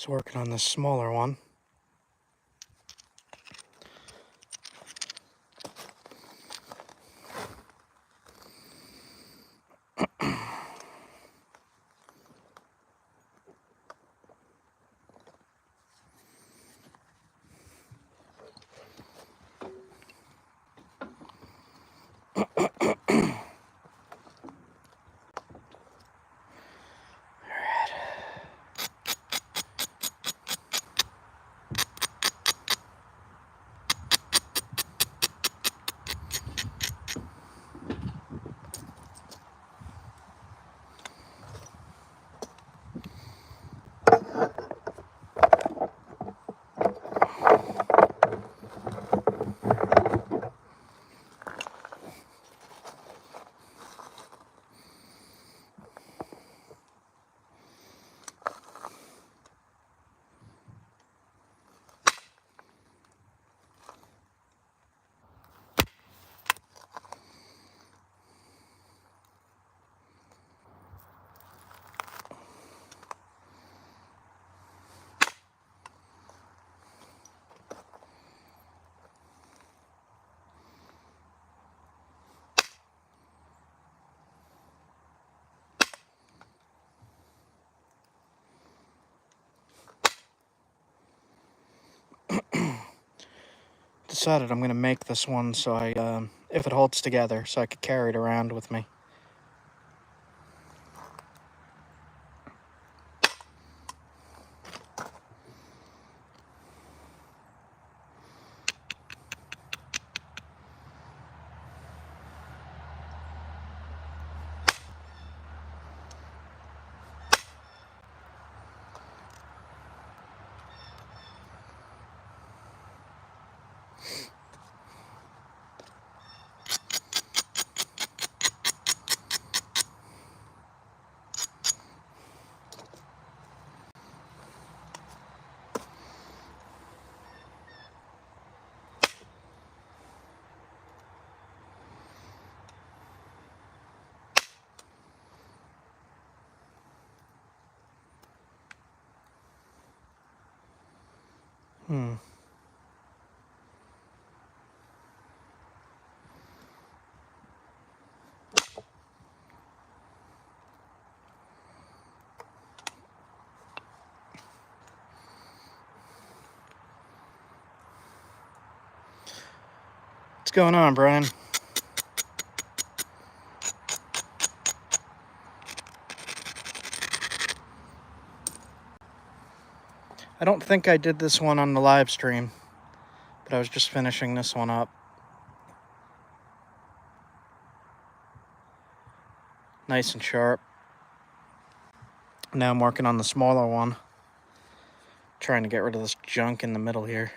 Just working on this smaller one. Decided I'm going to make this one so if it holds together, so I could carry it around with me. What's going on, Brian? I don't think I did this one on the live stream, but I was just finishing this one up. Nice and sharp. Now I'm working on the smaller one. Trying to get rid of this junk in the middle here.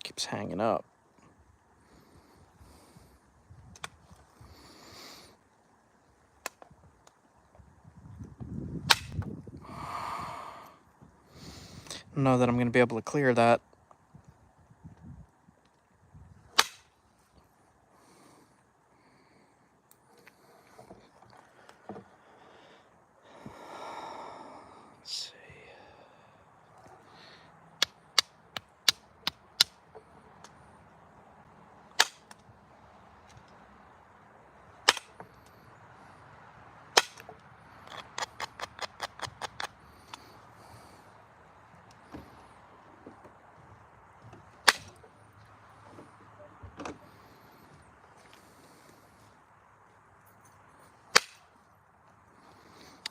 Keeps hanging up. I don't know that I'm going to be able to clear that. Let's see.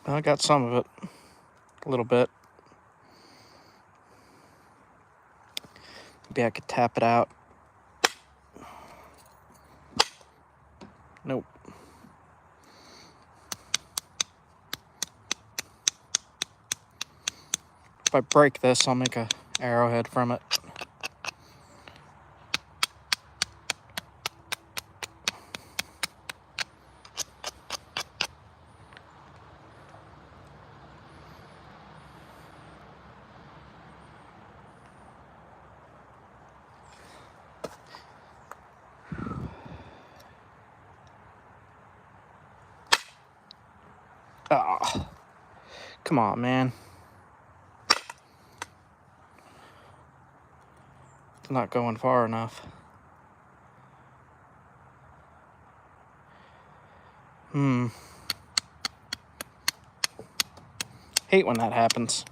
I got some of it, a little bit. Maybe I could tap it out. Nope. If I break this, I'll make a arrowhead from it. Oh, come on, man. It's not going far enough. Hate when that happens.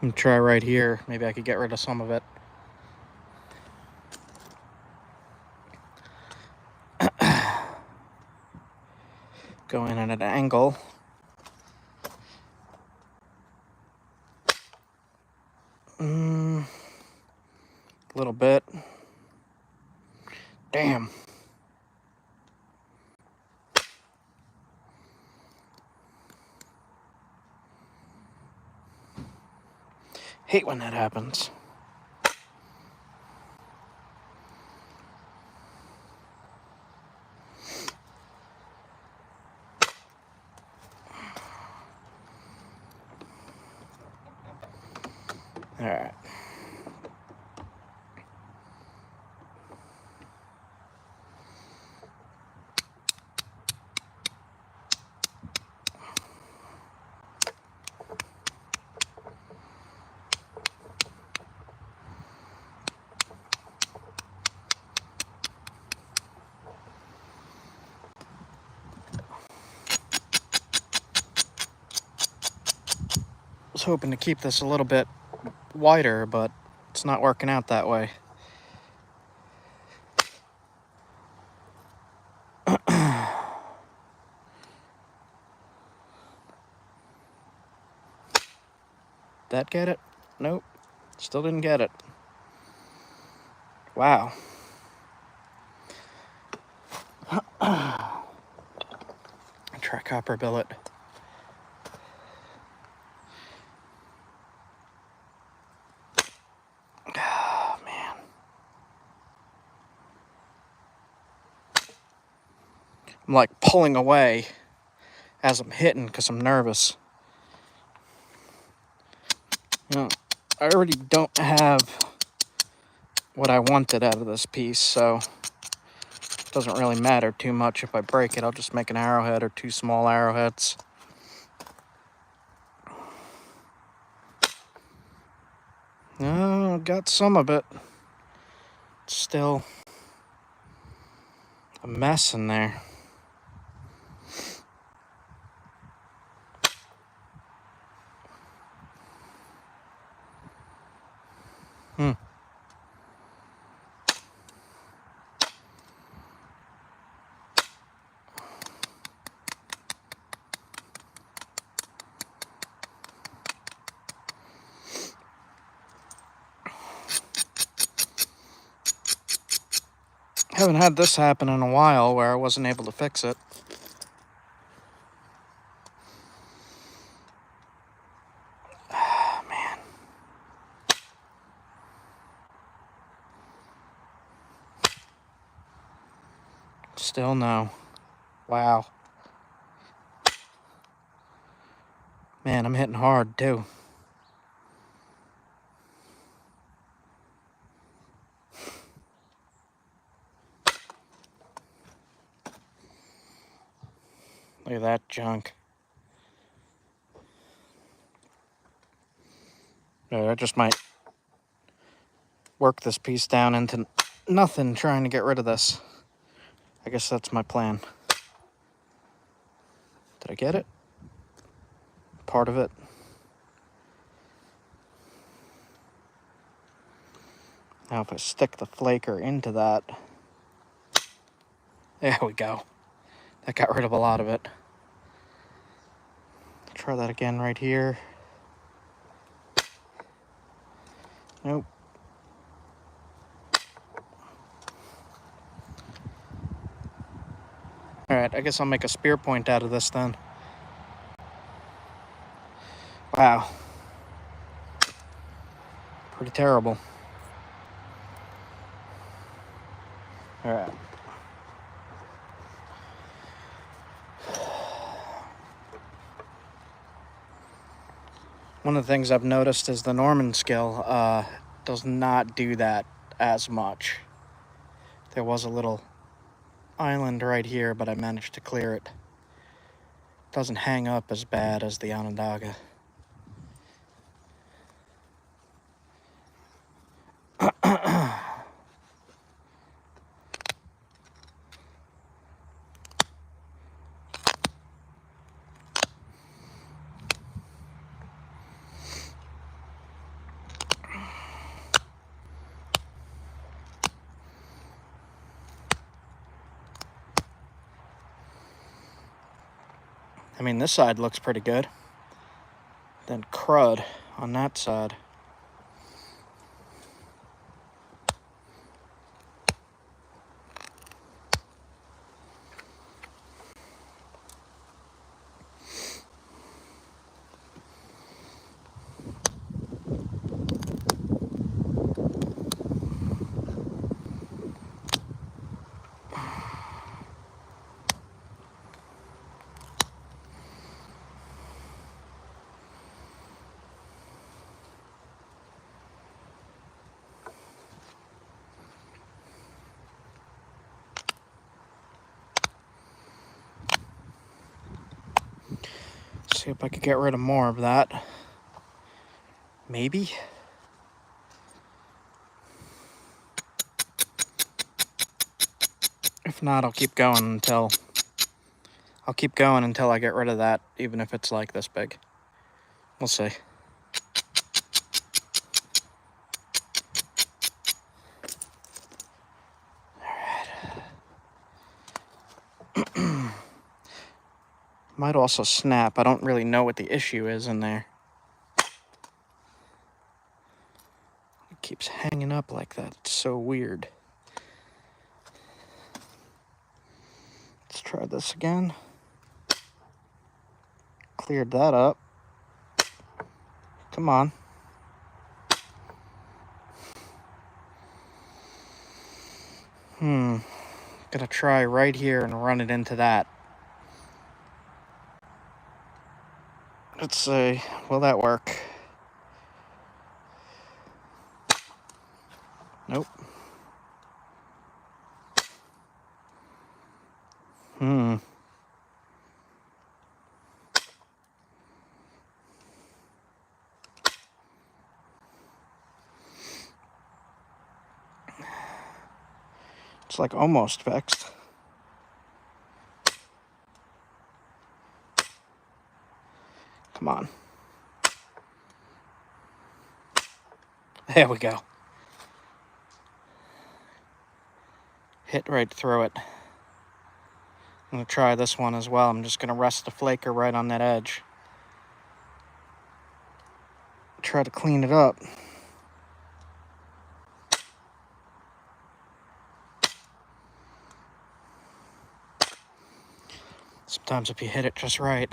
I'm gonna try right here. Maybe I could get rid of some of it. Go in at an angle. A little bit. Damn. Hate when that happens. All right. I was hoping to keep this a little bit wider, but it's not working out that way. That get it? Nope. Still didn't get it. Wow. Try copper billet. Oh, man. I'm like pulling away as I'm hitting because I'm nervous. You know, I already don't have what I wanted out of this piece, so it doesn't really matter too much if I break it. I'll just make an arrowhead or 2 small arrowheads. No, got some of it. It's still a mess in there. Haven't had this happen in a while where I wasn't able to fix it. Man. Still no. Wow. Man, I'm hitting hard too. Look at that junk. I just might work this piece down into nothing trying to get rid of this. I guess that's my plan. Did I get it? Part of it. Now if I stick the flaker into that, there we go. That got rid of a lot of it. Try that again right here. Nope. Alright, I guess I'll make a spear point out of this then. Wow. Pretty terrible. Alright. One of the things I've noticed is the Norman skill does not do that as much. There was a little island right here, but I managed to clear it. Doesn't hang up as bad as the Onondaga. I mean, this side looks pretty good. Then crud on that side. See if I could get rid of more of that. Maybe. If not, I'll keep going until I get rid of that, even if it's like this big. We'll see. Alright. Might also snap. I don't really know what the issue is in there. It keeps hanging up like that. It's so weird. Let's try this again. Cleared that up. Come on. Gonna try right here and run it into that. Let's see. Will that work? Nope. It's like almost fixed. Come on. There we go. Hit right through it. I'm going to try this one as well. I'm just going to rest the flaker right on that edge. Try to clean it up. Sometimes if you hit it just right,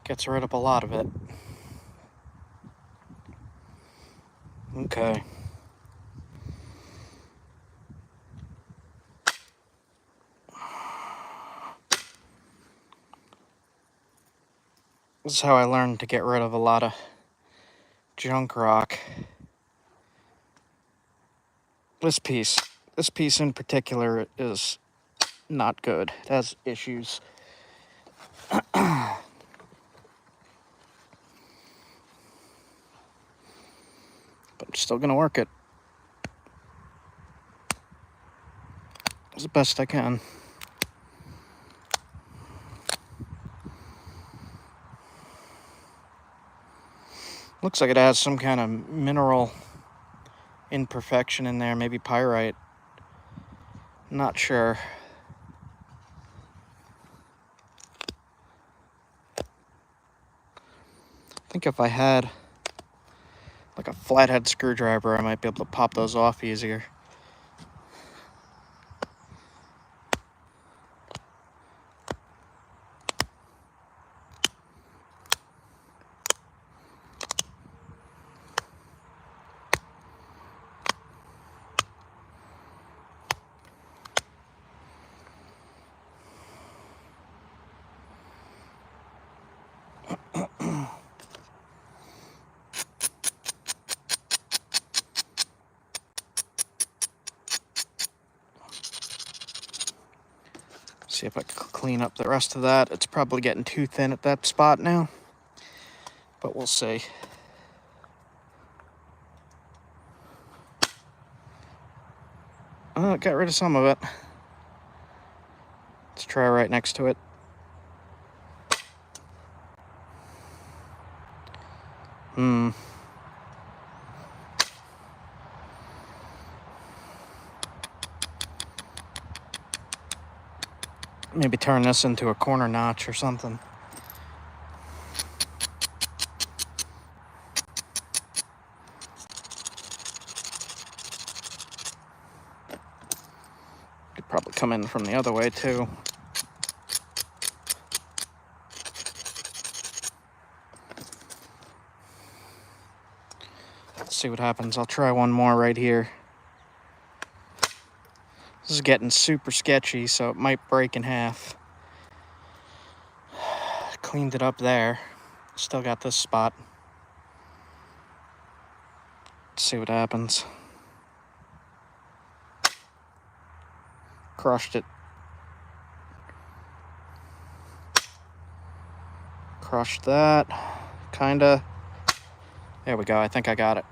gets rid of a lot of it. Okay. This is how I learned to get rid of a lot of junk rock. This piece in particular is not good. It has issues. But I'm still gonna work it as best I can. Looks like it has some kind of mineral imperfection in there, maybe pyrite. Not sure. I think if I had like a flathead screwdriver, I might be able to pop those off easier. See if I can clean up the rest of that. It's probably getting too thin at that spot now, but we'll see. Oh, got rid of some of it. Let's try right next to it. Maybe turn this into a corner notch or something. Could probably come in from the other way too. Let's see what happens. I'll try one more right here. This is getting super sketchy, so it might break in half. Cleaned it up there. Still got this spot. Let's see what happens. Crushed it. Crushed that. Kinda. There we go. I think I got it.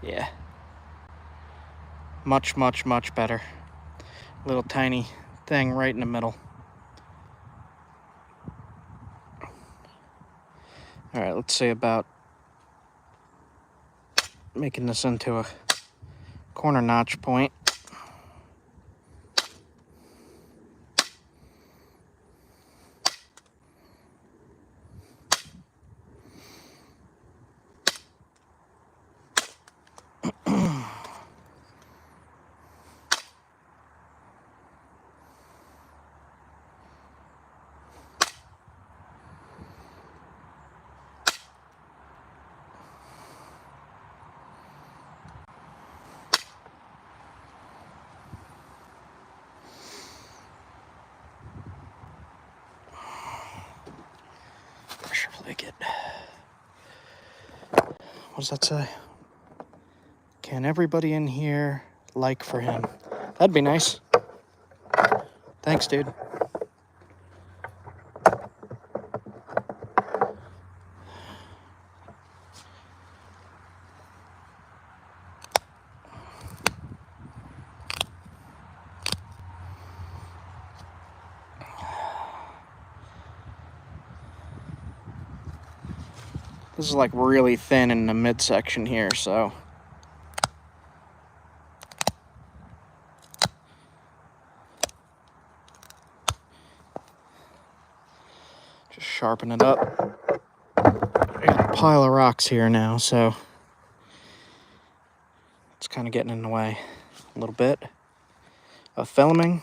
Yeah. Much, much, much better. Little tiny thing right in the middle. All right, let's see about making this into a corner notch point. Flake it. What does that say? Can everybody in here like for him? That'd be nice. Thanks, dude. This is like really thin in the midsection here, so just sharpen it up. I got a pile of rocks here now, so it's kind of getting in the way a little bit of filming.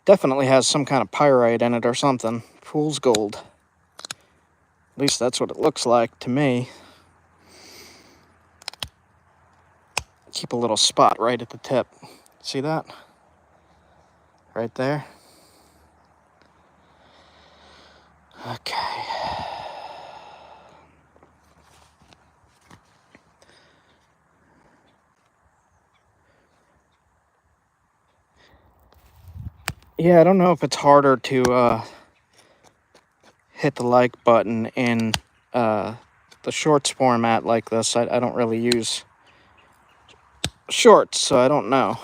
Definitely has some kind of pyrite in it or something. Fool's gold. At least that's what it looks like to me. Keep a little spot right at the tip. See that? Right there. Okay. Yeah, I don't know if it's harder to hit the like button in the shorts format like this. I don't really use shorts, so I don't know.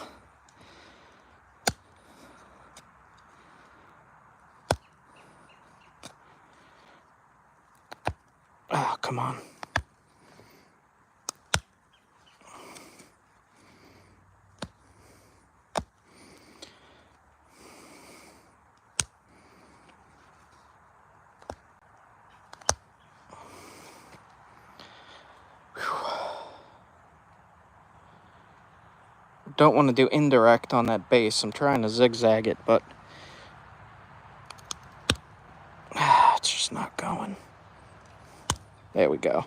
Oh, come on. Don't want to do indirect on that base. I'm trying to zigzag it, but it's just not going. There we go.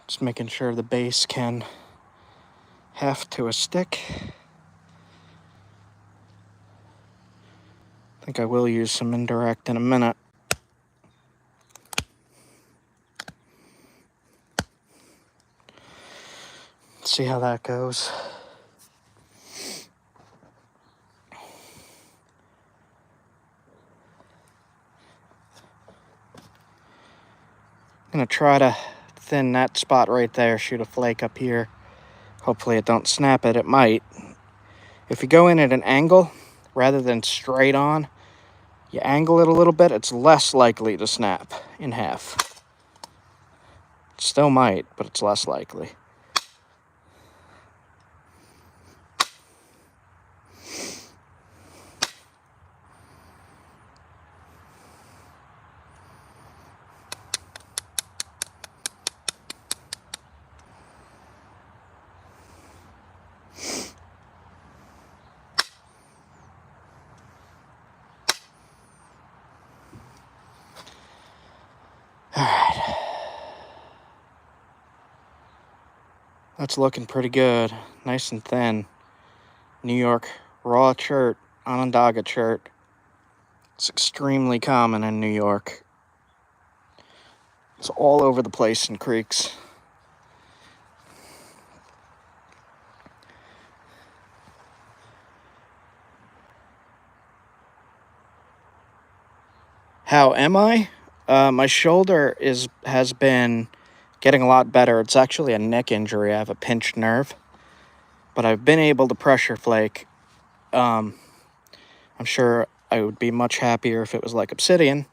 Just making sure the base can heft to a stick. I think I will use some indirect in a minute. See how that goes. I'm gonna try to thin that spot right there, shoot a flake up here. Hopefully it don't snap it. It might. If you go in at an angle rather than straight on, you angle it a little bit, it's less likely to snap in half. It still might, but it's less likely. Alright. That's looking pretty good. Nice and thin. New York raw chert, Onondaga chert. It's extremely common in New York. It's all over the place in creeks. How am I? My shoulder has been getting a lot better. It's actually a neck injury. I have a pinched nerve. But I've been able to pressure flake. I'm sure I would be much happier if it was like obsidian,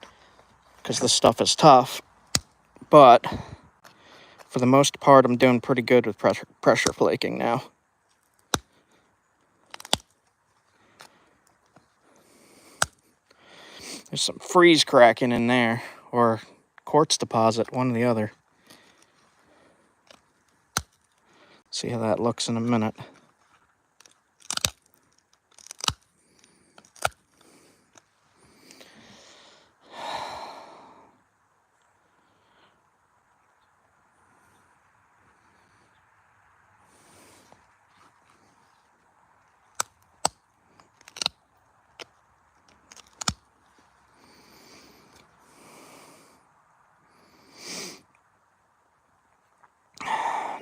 because this stuff is tough. But for the most part, I'm doing pretty good with pressure flaking now. There's some freeze cracking in there, or quartz deposit, one or the other. See how that looks in a minute.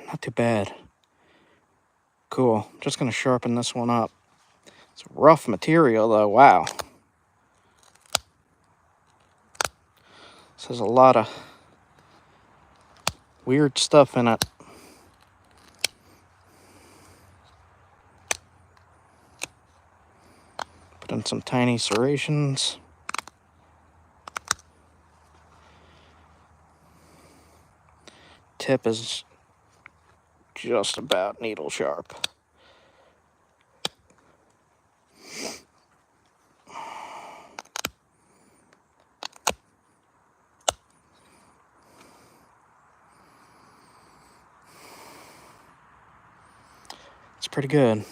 Not too bad. Cool. Just going to sharpen this one up. It's rough material, though. Wow. This has a lot of weird stuff in it. Put in some tiny serrations. Tip is just about needle sharp. It's pretty good.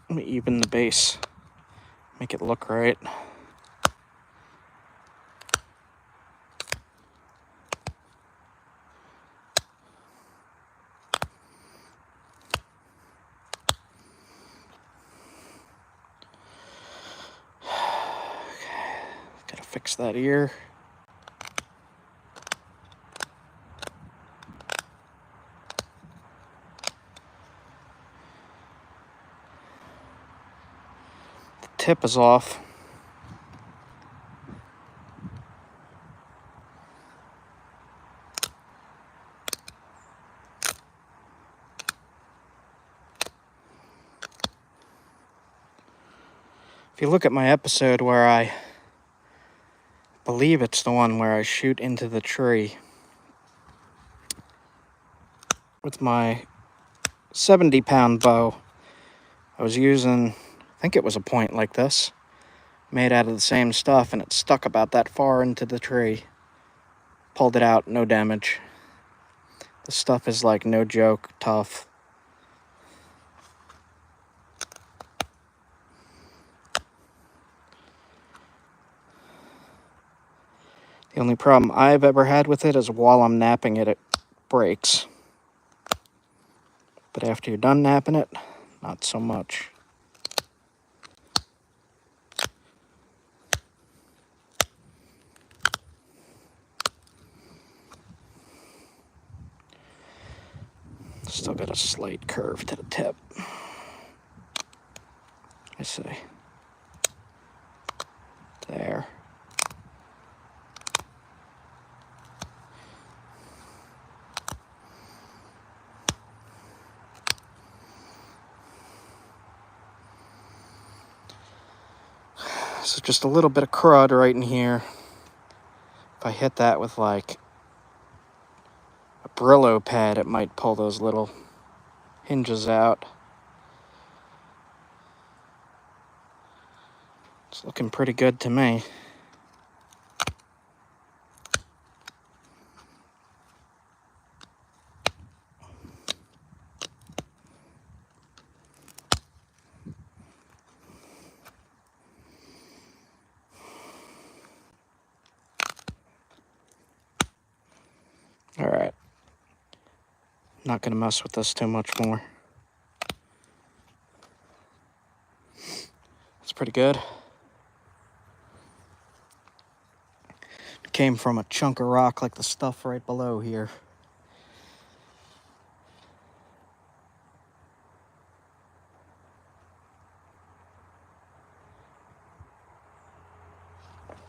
Let me even the base, make it look right. Gotta fix that ear. The tip is off. If you look at my episode where I believe it's the one where I shoot into the tree with my 70-pound bow, I was using, I think it was a point like this, made out of the same stuff, and it stuck about that far into the tree. Pulled it out, no damage. This stuff is like no joke tough. only problem I've ever had with it is while I'm knapping it, it breaks. But after you're done knapping it, not so much. Still got a slight curve to the tip. I see. There. So just a little bit of crud right in here. If I hit that with like a Brillo pad, it might pull those little hinges out. It's looking pretty good to me. All right. Not gonna mess with this too much more. It's pretty good. It came from a chunk of rock like the stuff right below here.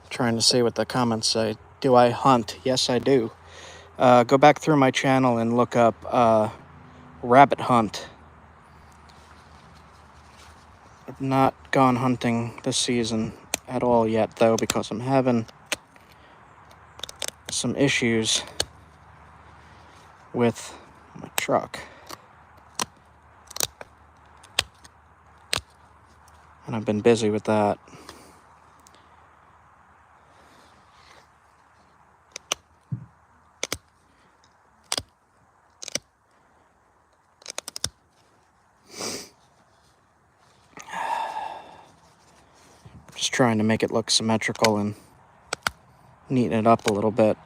Trying to see what the comments say. Do I hunt? Yes, I do. Go back through my channel and look up rabbit hunt. I've not gone hunting this season at all yet, though, because I'm having some issues with my truck. And I've been busy with that. Just trying to make it look symmetrical and neaten it up a little bit.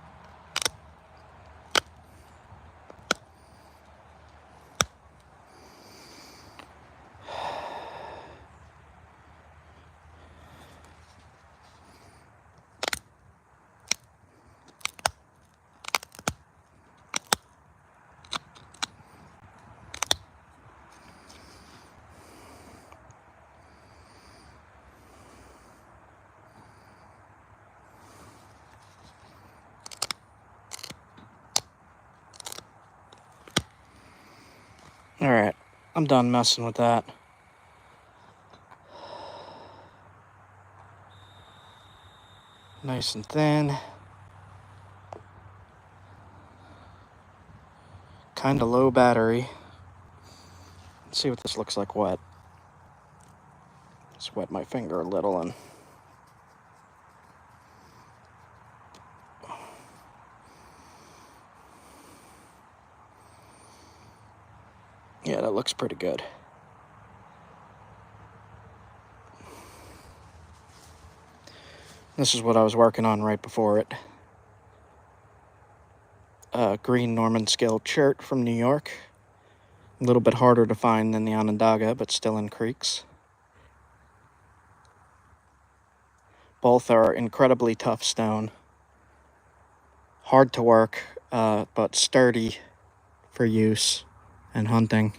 Alright, I'm done messing with that. Nice and thin. Kinda low battery. Let's see what this looks like wet. Just wet my finger a little and yeah, that looks pretty good. This is what I was working on right before it. Green Norman scale Chert from New York. A little bit harder to find than the Onondaga, but still in creeks. Both are incredibly tough stone. Hard to work, but sturdy for use and hunting.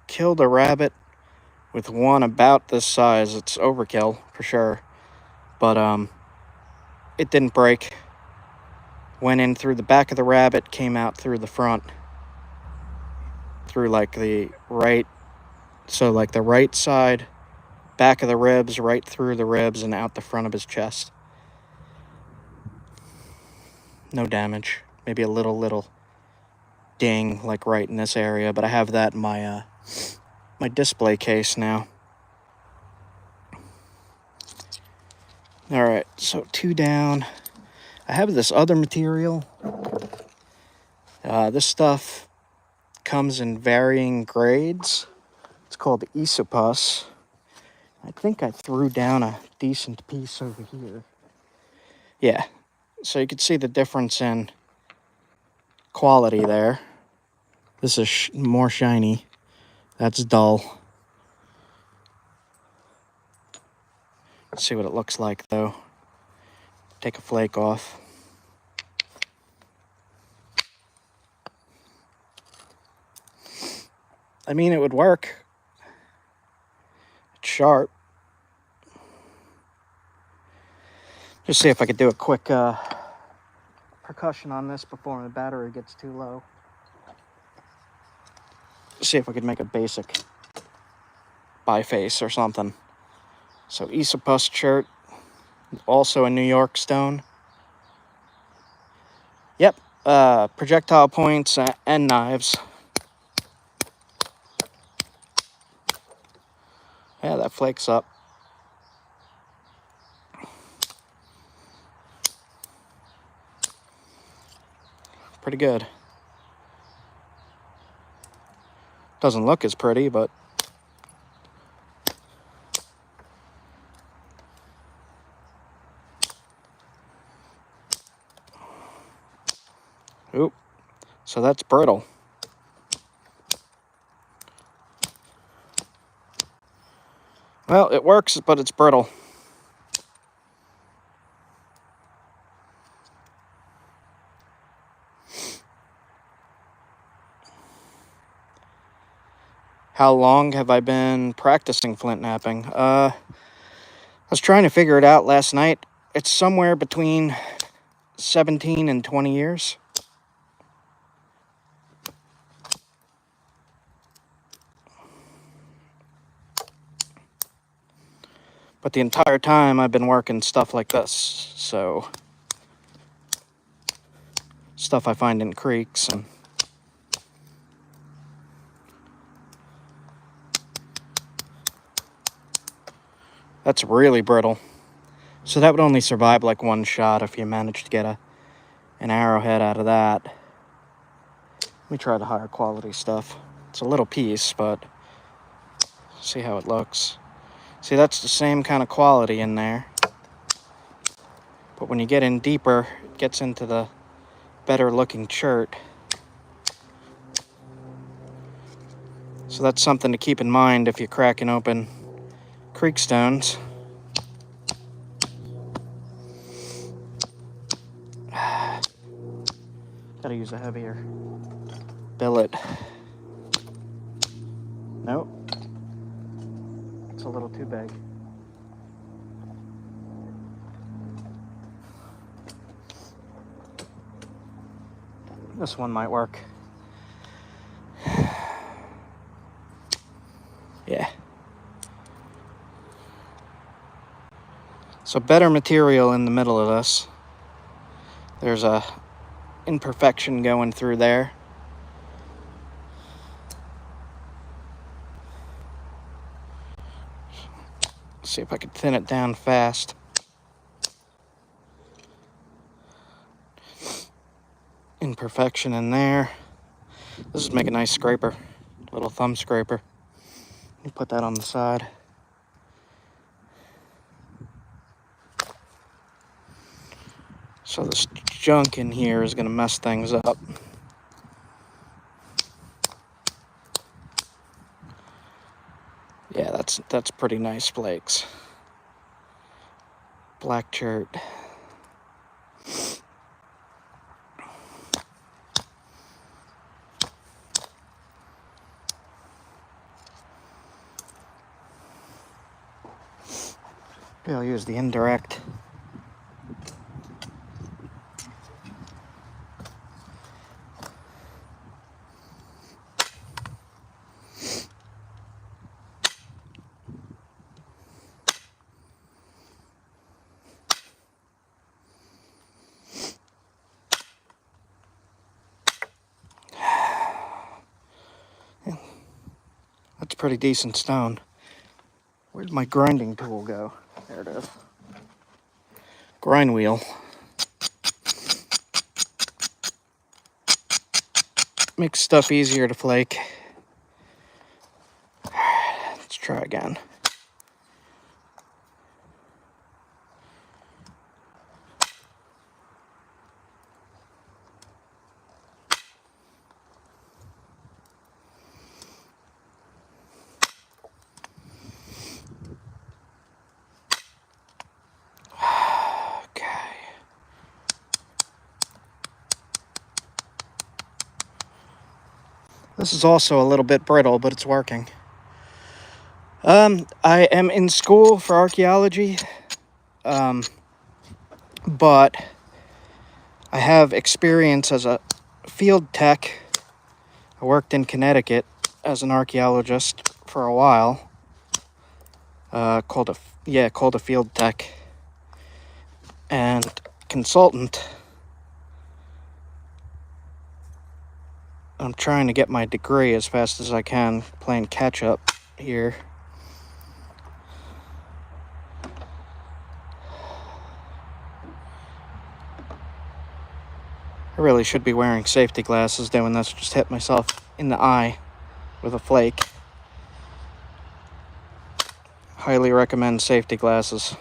Killed a rabbit with one about this size. It's overkill for sure, but it didn't break. Went in through the back of the rabbit, came out through the front, through like the right, so like the right side, back of the ribs, right through the ribs and out the front of his chest. No damage. Maybe a little ding like right in this area, but I have that in my my display case now. All right, so 2 down. I have this other material. This stuff comes in varying grades. It's called Esopus. I think I threw down a decent piece over here. Yeah, so you can see the difference in quality there. This is more shiny. That's dull. Let's see what it looks like though. Take a flake off. I mean, it would work. It's sharp. Just see if I could do a quick percussion on this before the battery gets too low. See if I could make a basic biface or something. So Esopus Chert, also a New York stone. Yep, projectile points and knives. Yeah, that flakes up. Pretty good. Doesn't look as pretty, but oop. So that's brittle. Well, it works, but it's brittle. How long have I been practicing flint knapping? I was trying to figure it out last night. It's somewhere between 17 and 20 years. But the entire time I've been working stuff like this, so stuff I find in creeks and that's really brittle. So that would only survive like one shot if you managed to get an arrowhead out of that. Let me try the higher quality stuff. It's a little piece, but see how it looks. See, that's the same kind of quality in there. But when you get in deeper, it gets into the better looking chert. So that's something to keep in mind if you're cracking open creek stones. Gotta use a heavier billet. Nope. It's a little too big. This one might work. Yeah. So better material in the middle of this. There's a imperfection going through there. See if I could thin it down fast. Imperfection in there. This would make a nice scraper, little thumb scraper. You put that on the side. So this junk in here is going to mess things up. Yeah, that's pretty nice flakes. Black chert. Maybe I'll use the indirect. That's a pretty decent stone. Where'd my grinding tool go? There it is. Grind wheel. Makes stuff easier to flake. Let's try again. This is also a little bit brittle, but it's working. I am in school for archaeology, but I have experience as a field tech. I worked in Connecticut as an archaeologist for a while, called a field tech and consultant. I'm trying to get my degree as fast as I can, playing catch up here. I really should be wearing safety glasses doing this. Just hit myself in the eye with a flake. Highly recommend safety glasses.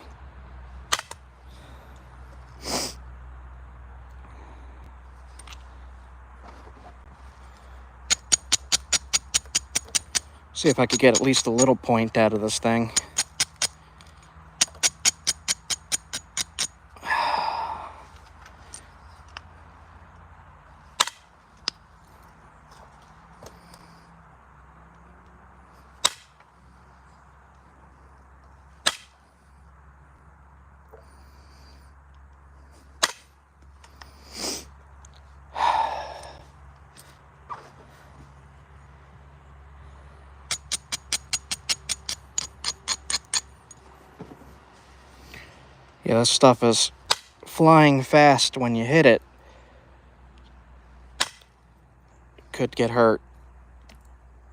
See if I could get at least a little point out of this thing. Yeah, this stuff is flying fast when you hit it. Could get hurt.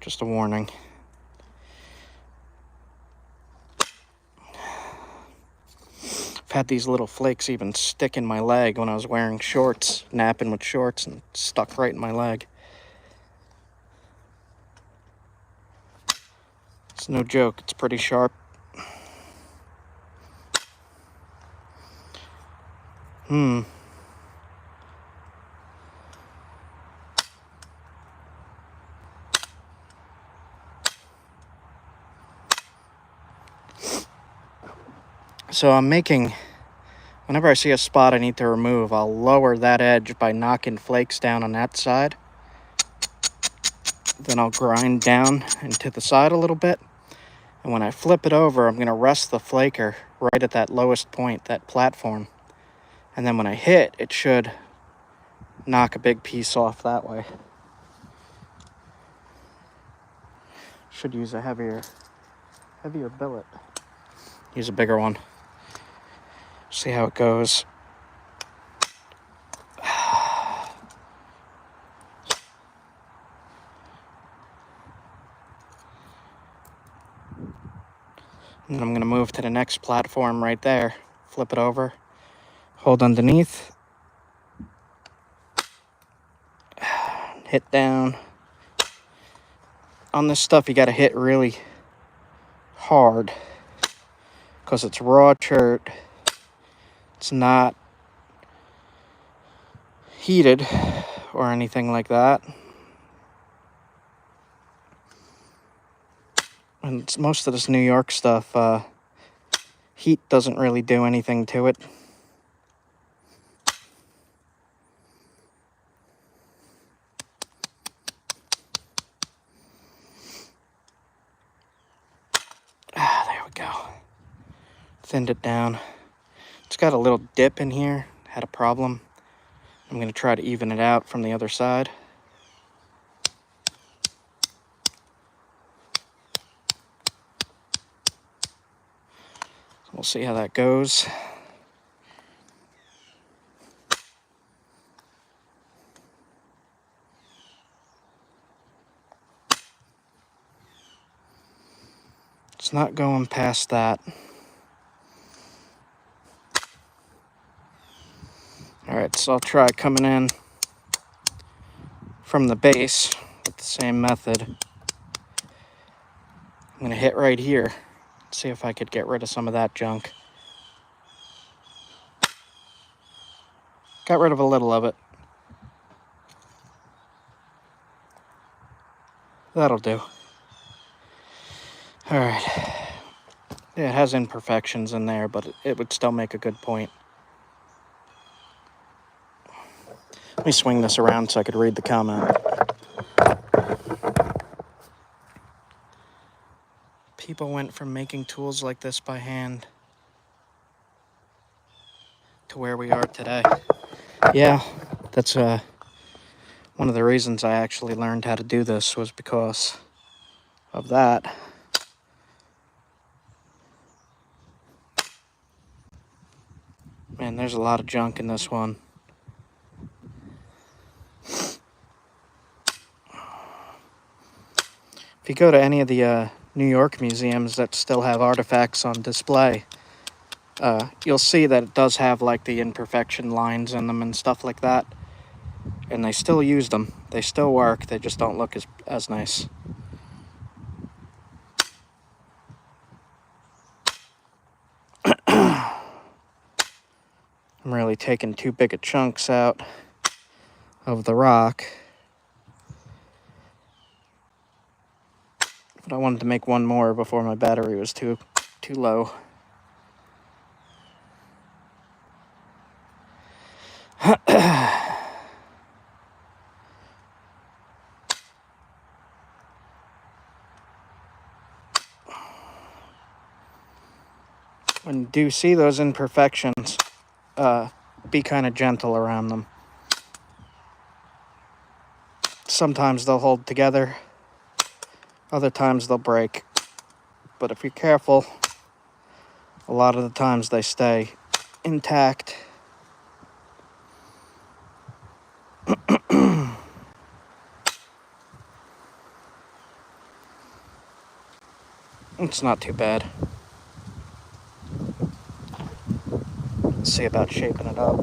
Just a warning. I've had these little flakes even stick in my leg when I was wearing shorts, napping with shorts, and stuck right in my leg. It's no joke, it's pretty sharp. So I'm making, whenever I see a spot I need to remove, I'll lower that edge by knocking flakes down on that side. Then I'll grind down into the side a little bit. And when I flip it over, I'm going to rest the flaker right at that lowest point, that platform. And then when I hit, it should knock a big piece off that way. Should use a heavier billet. Use a bigger one. See how it goes. And then I'm going to move to the next platform right there. Flip it over. Hold underneath. Hit down. On this stuff, you got to hit really hard because it's raw chert. It's not heated or anything like that. And most of this New York stuff, heat doesn't really do anything to it. There we go. Thinned it down. It's got a little dip in here. Had a problem. I'm going to try to even it out from the other side. We'll see how that goes. It's not going past that. Alright, so I'll try coming in from the base with the same method. I'm going to hit right here. See if I could get rid of some of that junk. Got rid of a little of it. That'll do. Alright. Yeah, it has imperfections in there, but it would still make a good point. Let me swing this around so I could read the comment. people went from making tools like this by hand to where we are today. Yeah, that's one of the reasons I actually learned how to do this was because of that. Man, there's a lot of junk in this one. If you go to any of the New York museums that still have artifacts on display, you'll see that it does have like the imperfection lines in them and stuff like that. And they still use them. They still work. They just don't look as nice. I'm really taking too big of chunks out of the rock. But I wanted to make one more before my battery was too low. When you do see those imperfections, be kind of gentle around them. Sometimes they'll hold together, other times they'll break. But if you're careful, a lot of the times they stay intact. It's not too bad. Let's see about shaping it up.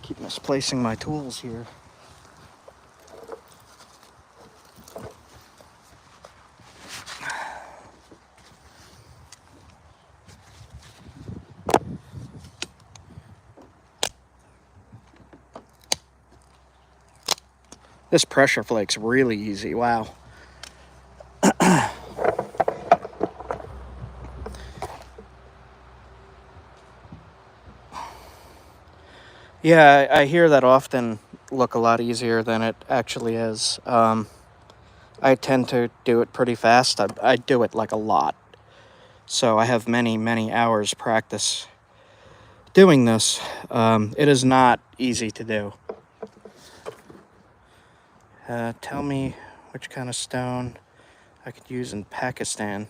Keep misplacing my tools here. This pressure flake's really easy, wow. Yeah, I hear that often look a lot easier than it actually is. I tend to do it pretty fast. I do it like a lot. So I have many hours practice doing this. It is not easy to do. Tell me which kind of stone I could use in Pakistan.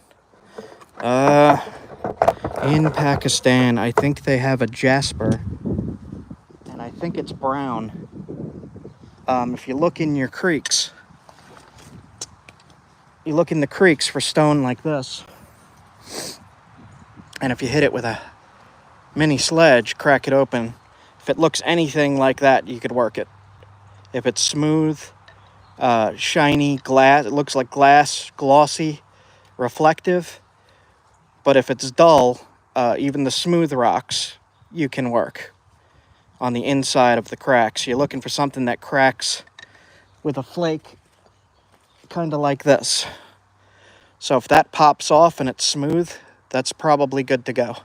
In Pakistan, I think they have a jasper, and I think it's brown. If you look in your creeks, you look in the creeks for stone like this, and if you hit it with a mini sledge, crack it open, if it looks anything like that, you could work it. If it's smooth, shiny glass, it looks like glass, glossy, reflective. But if it's dull, even the smooth rocks, you can work on the inside of the cracks. You're looking for something that cracks with a flake, kind of like this. So if that pops off and it's smooth, that's probably good to go.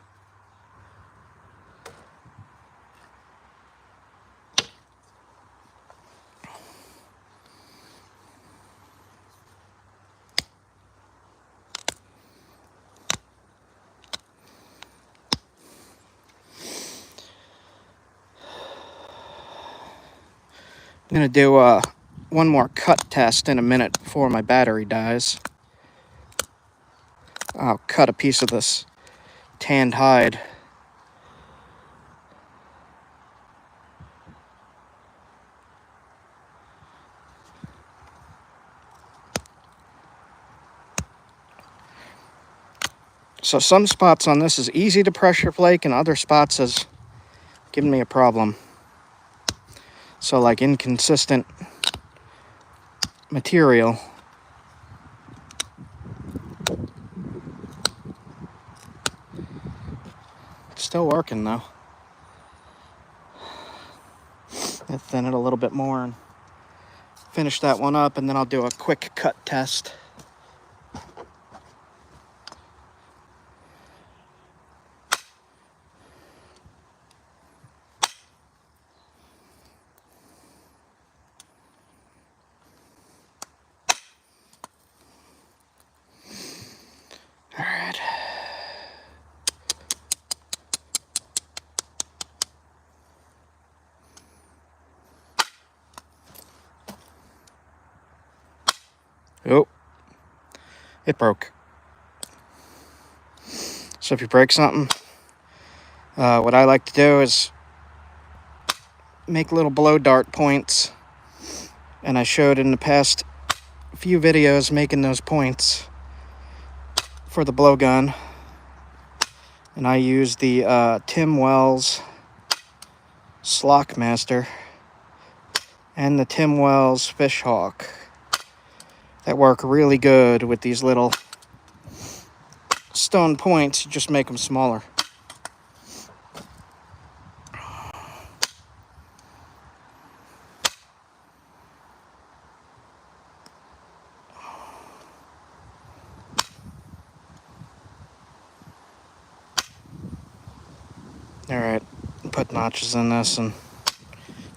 I'm going to do one more cut test in a minute before my battery dies. I'll cut a piece of this tanned hide. So some spots on this is easy to pressure flake and other spots is giving me a problem. So like inconsistent material. It's still working though. I'll thin it a little bit more and finish that one up, and then I'll do a quick cut test. Oh, it broke. So if you break something, what I like to do is make little blow dart points. And I showed in the past few videos making those points for the blowgun. And I use the Tim Wells Slockmaster and the Tim Wells Fishhawk that work really good with these little stone points. You just make them smaller. Alright, put notches in this and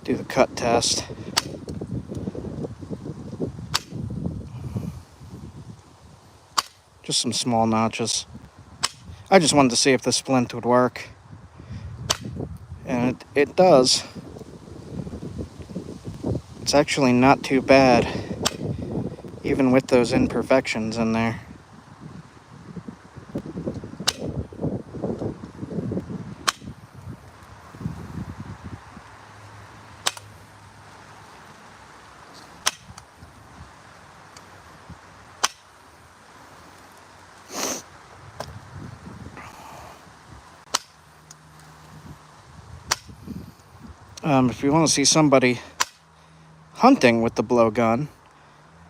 do the cut test. Just some small notches. I just wanted to see if this flint would work. And it does. It's actually not too bad, even with those imperfections in there. If you want to see somebody hunting with the blowgun,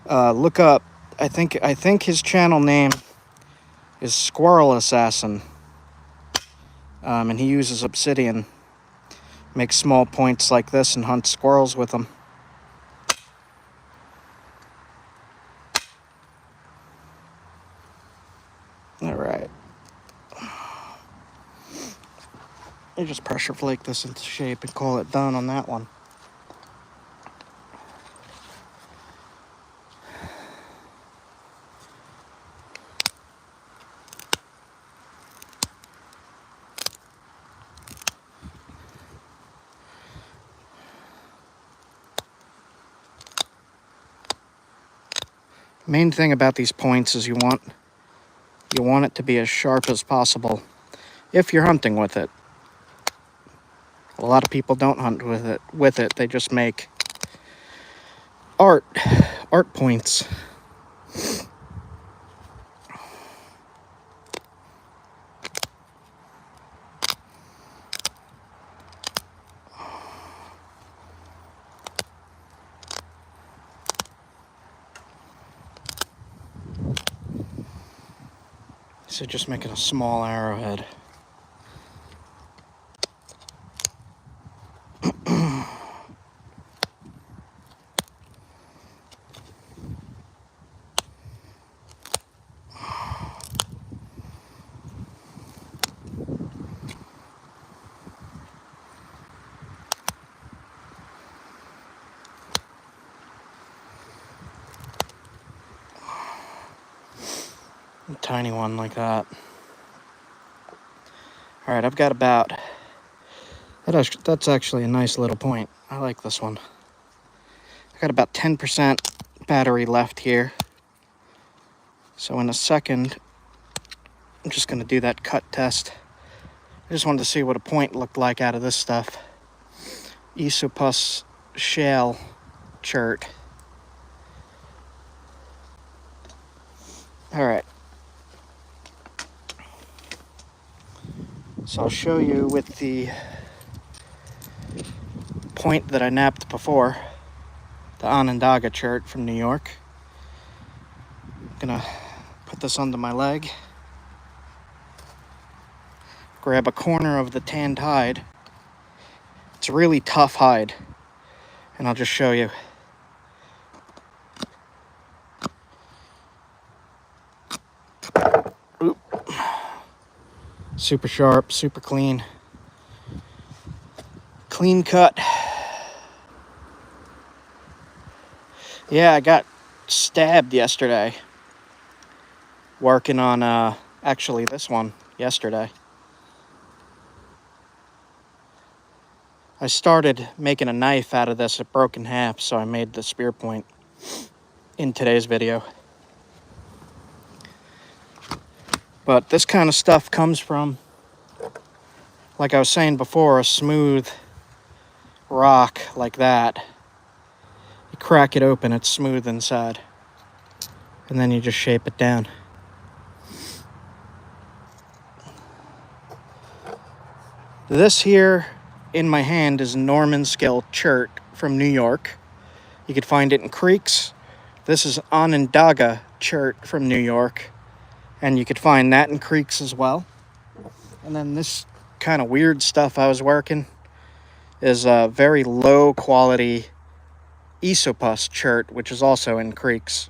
look up. I think his channel name is Squirrel Assassin, and he uses obsidian, makes small points like this, and hunts squirrels with them. All right. You just pressure flake this into shape and call it done on that one. Main thing about these points is you want it to be as sharp as possible if you're hunting with it. A lot of people don't hunt with it. They just make art points. So just making a small arrowhead. A tiny one like that. All right, I've got about, that's actually a nice little point. I like this one. I got about 10% battery left here. So in a second, I'm just gonna do that cut test. I just wanted to see what a point looked like out of this stuff. Esopus shale chert. All right. So I'll show you with the point that I napped before, the Onondaga chert from New York. I'm gonna put this under my leg, grab a corner of the tanned hide. It's a really tough hide, and I'll just show you. Oop. Super sharp, super clean. Clean cut. Yeah, I got stabbed yesterday working on actually this one yesterday. I started making a knife out of this. It broke in half, so I made the spear point in today's video. But this kind of stuff comes from, like I was saying before, a smooth rock like that. You crack it open, it's smooth inside. And then you just shape it down. This here in my hand is Norman scale Chert from New York. You could find it in creeks. This is Onondaga Chert from New York. And you could find that in creeks as well. And then this kind of weird stuff I was working is a very low quality Esopus Chert, which is also in creeks.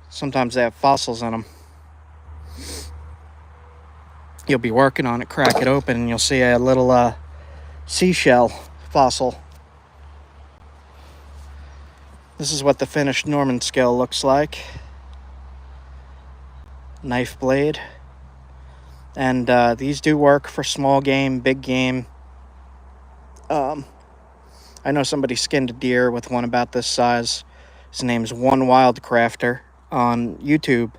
Sometimes they have fossils in them. You'll be working on it, crack it open, and you'll see a little seashell fossil. This is what the finished Norman scale looks like. Knife blade. And these do work for small game, big game. I know somebody skinned a deer with one about this size. His name's One Wild Crafter on YouTube.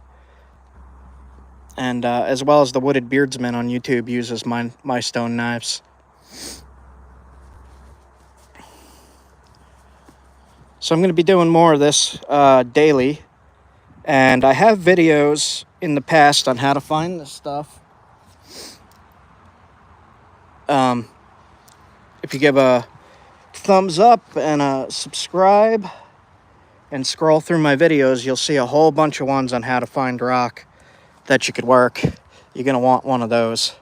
And as well as the Wooded Beardsman on YouTube uses my stone knives. So I'm going to be doing more of this daily. And I have videos in the past on how to find this stuff. If you give a thumbs up and a subscribe and scroll through my videos, you'll see a whole bunch of ones on how to find rock that you could work. You're going to want one of those.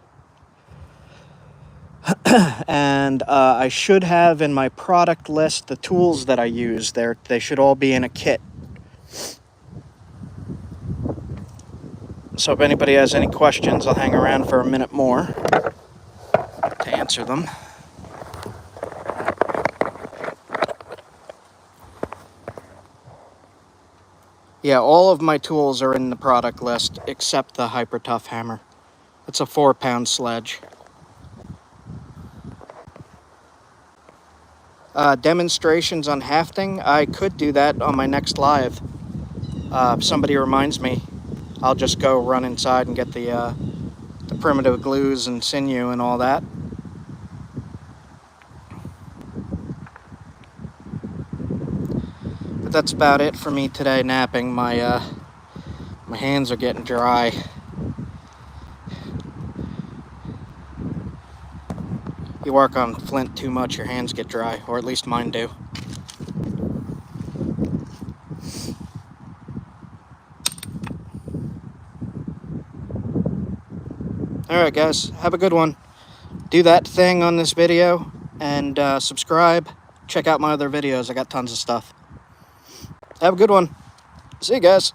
And I should have in my product list the tools that I use. They should all be in a kit. So if anybody has any questions, I'll hang around for a minute more to answer them. Yeah, all of my tools are in the product list except the Hyper Tough hammer. It's a 4-pound sledge. Demonstrations on hafting, I could do that on my next live. If somebody reminds me, I'll just go run inside and get the primitive glues and sinew and all that. But that's about it for me today knapping. My hands are getting dry. You work on flint too much, your hands get dry, or at least mine do. Alright guys, have a good one. Do that thing on this video and subscribe. Check out my other videos, I got tons of stuff. Have a good one. See you guys.